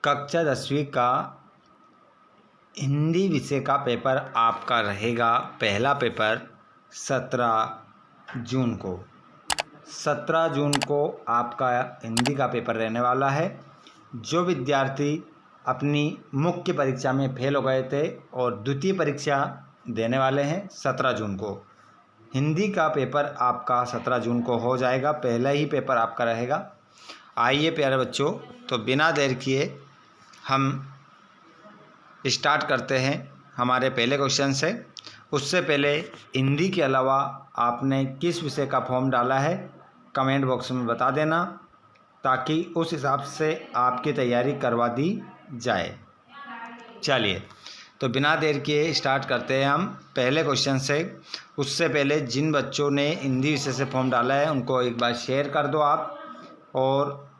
कक्षा 10वीं का हिंदी विषय का पेपर आपका रहेगा, पहला पेपर 17 जून को। 17 जून को आपका हिंदी का पेपर रहने वाला है। जो विद्यार्थी अपनी मुख्य परीक्षा में फेल हो गए थे और द्वितीय परीक्षा देने वाले हैं 17 जून को, हिंदी का पेपर आपका 17 जून को हो जाएगा, पहला ही पेपर आपका रहेगा। आइए प्यारे बच्चों, तो बिना देर किए हम स्टार्ट करते हैं हमारे पहले क्वेश्चन से। उससे पहले हिंदी के अलावा आपने किस विषय का फॉर्म डाला है कमेंट बॉक्स में बता देना, ताकि उस हिसाब से आपकी तैयारी करवा दी जाए। चलिए, तो बिना देर किए स्टार्ट करते हैं हम पहले क्वेश्चन से। उससे पहले जिन बच्चों ने हिंदी विषय से फॉर्म डाला है उनको एक बार शेयर कर दो आप, और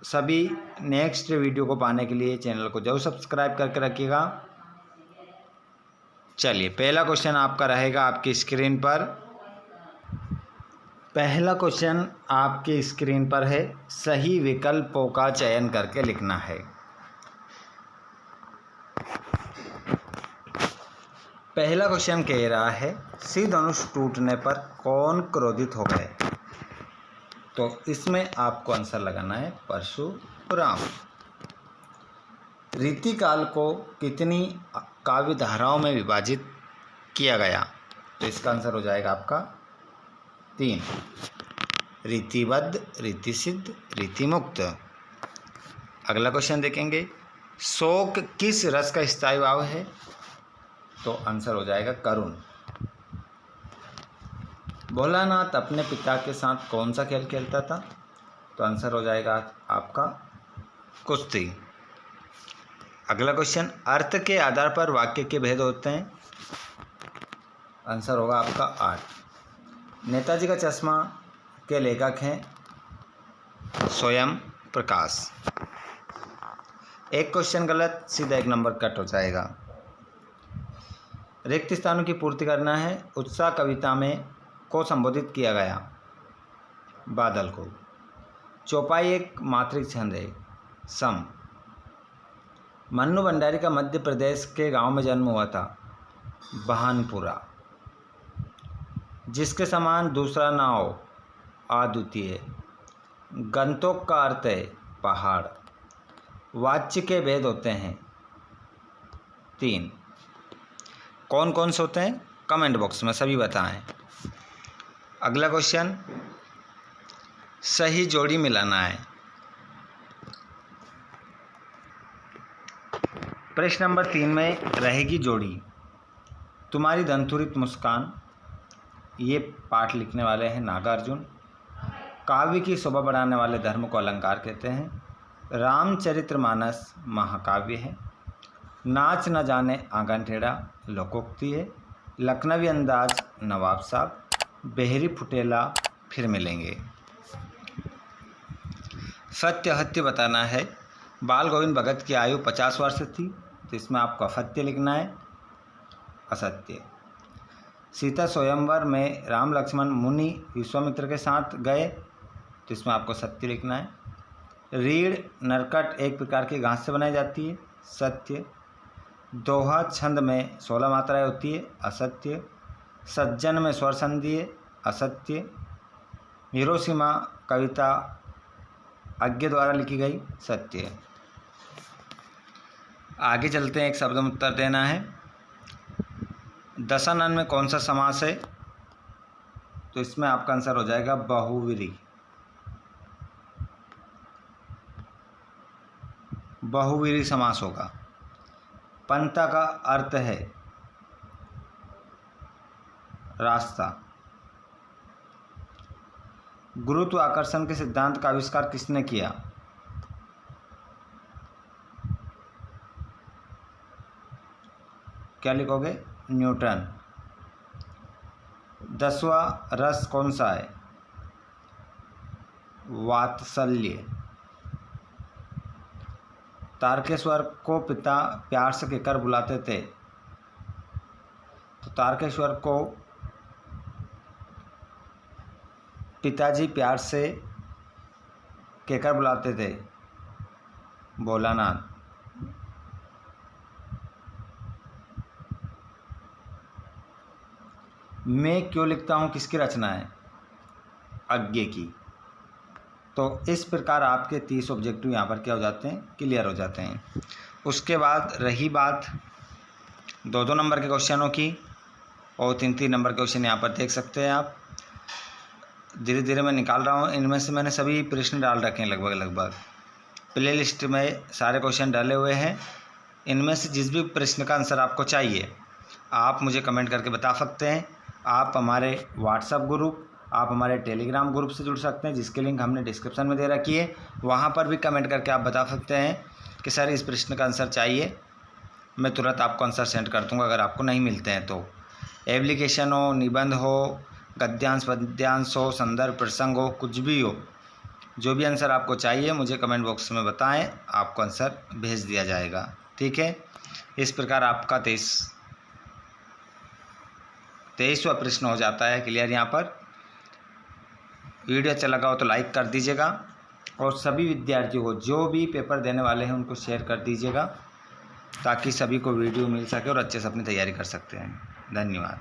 सभी नेक्स्ट वीडियो को पाने के लिए चैनल को जरूर सब्सक्राइब करके रखिएगा। चलिए, पहला क्वेश्चन आपका रहेगा आपकी स्क्रीन पर। पहला क्वेश्चन आपकी स्क्रीन पर है, सही विकल्पों का चयन करके लिखना है। पहला क्वेश्चन कह रहा है, सिंह धनुष टूटने पर कौन क्रोधित हो गए? तो इसमें आपको आंसर लगाना है परशुराम। रीतिकाल को कितनी काव्य धाराओं में विभाजित किया गया? तो इसका आंसर हो जाएगा आपका 3, रीतिबद्ध, रीतिसिद्ध, रीतिमुक्त। अगला क्वेश्चन देखेंगे, शोक किस रस का स्थायी भाव है? तो आंसर हो जाएगा करुण। भोलानाथ अपने पिता के साथ कौन सा खेल खेलता था? तो आंसर हो जाएगा आपका कुश्ती। अगला क्वेश्चन, अर्थ के आधार पर वाक्य के भेद होते हैं? आंसर होगा आपका 8। नेताजी का चश्मा के लेखक हैं स्वयं प्रकाश। एक क्वेश्चन गलत, सीधा 1 नंबर कट हो जाएगा। रिक्त स्थानों की पूर्ति करना है। उत्साह कविता में को संबोधित किया गया? बादल को। चौपाई एक मात्रिक छंद है, सम। मन्नू भंडारी का मध्य प्रदेश के गांव में जन्म हुआ था? बहानपुरा। जिसके समान दूसरा ना हो, अद्वितीय। गंतोक का अर्थ है पहाड़। वाच्य के भेद होते हैं 3। कौन कौन से होते हैं? कमेंट बॉक्स में सभी बताएं। अगला क्वेश्चन, सही जोड़ी मिलाना है। प्रश्न नंबर 3 में रहेगी जोड़ी, तुम्हारी धनतुरित मुस्कान। ये पाठ लिखने वाले हैं नागार्जुन। काव्य की शोभा बढ़ाने वाले धर्म को अलंकार कहते हैं। रामचरितमानस महाकाव्य है। नाच न जाने आंगन टेढ़ा लोकोक्ति है। लखनवी अंदाज नवाब साहब। बेहरी फुटेला फिर मिलेंगे। सत्य हत्य बताना है। बाल गोविंद भगत की आयु 50 वर्ष थी, तो इसमें आपको असत्य लिखना है, असत्य। सीता स्वयंवर में राम लक्ष्मण मुनि विश्वामित्र के साथ गए, तो इसमें आपको सत्य लिखना है। रीढ़ नरकट एक प्रकार की घास से बनाई जाती है, सत्य। दोहा छंद में 16 मात्राएं होती है, असत्य। सज्जन में स्वर संधि है, असत्य। हिरोशिमा कविता अज्ञ द्वारा लिखी गई, सत्य। आगे चलते हैं, एक शब्द में उत्तर देना है। दशानन में कौन सा समास है? तो इसमें आपका आंसर हो जाएगा बहुव्रीहि। बहुव्रीहि समास होगा। पंथा का अर्थ है रास्ता। गुरुत्वाकर्षण के सिद्धांत का आविष्कार किसने किया? क्या लिखोगे? न्यूटन। 10वां रस कौन सा है? वात्सल्य। तारकेश्वर को पिता प्यार से कहकर बुलाते थे? तो तारकेश्वर को पिताजी प्यार से कहकर बुलाते थे? भोलानाथ। मैं क्यों लिखता हूँ किसकी रचना है, अज्ञे की। तो इस प्रकार आपके 30 ऑब्जेक्टिव यहाँ पर क्या हो जाते हैं, क्लियर हो जाते हैं। उसके बाद रही बात 2-2 नंबर के क्वेश्चनों की और 3-3 नंबर के क्वेश्चन यहाँ पर देख सकते हैं आप। धीरे धीरे मैं निकाल रहा हूँ, इनमें से मैंने सभी प्रश्न डाल रखे हैं लगभग प्ले लिस्ट में सारे क्वेश्चन डाले हुए हैं। इनमें से जिस भी प्रश्न का आंसर आपको चाहिए आप मुझे कमेंट करके बता सकते हैं। आप हमारे व्हाट्सएप ग्रुप, आप हमारे टेलीग्राम ग्रुप से जुड़ सकते हैं जिसकी लिंक हमने डिस्क्रिप्शन में दे रखी है। वहाँ पर भी कमेंट करके आप बता सकते हैं कि सर इस प्रश्न का आंसर चाहिए, मैं तुरंत आपको आंसर सेंड कर दूँगा अगर आपको नहीं मिलते हैं तो। एप्लीकेशन हो, निबंध हो, गद्यांश पद्यांश हो, संदर्भ प्रसंग हो, कुछ भी हो, जो भी आंसर आपको चाहिए मुझे कमेंट बॉक्स में बताएं, आपको आंसर भेज दिया जाएगा। ठीक है, इस प्रकार आपका 23वां प्रश्न हो जाता है क्लियर। यहाँ पर वीडियो अच्छा लगा हो तो लाइक कर दीजिएगा और सभी विद्यार्थियों को जो भी पेपर देने वाले हैं उनको शेयर कर दीजिएगा ताकि सभी को वीडियो मिल सके और अच्छे से अपनी तैयारी कर सकते हैं। धन्यवाद।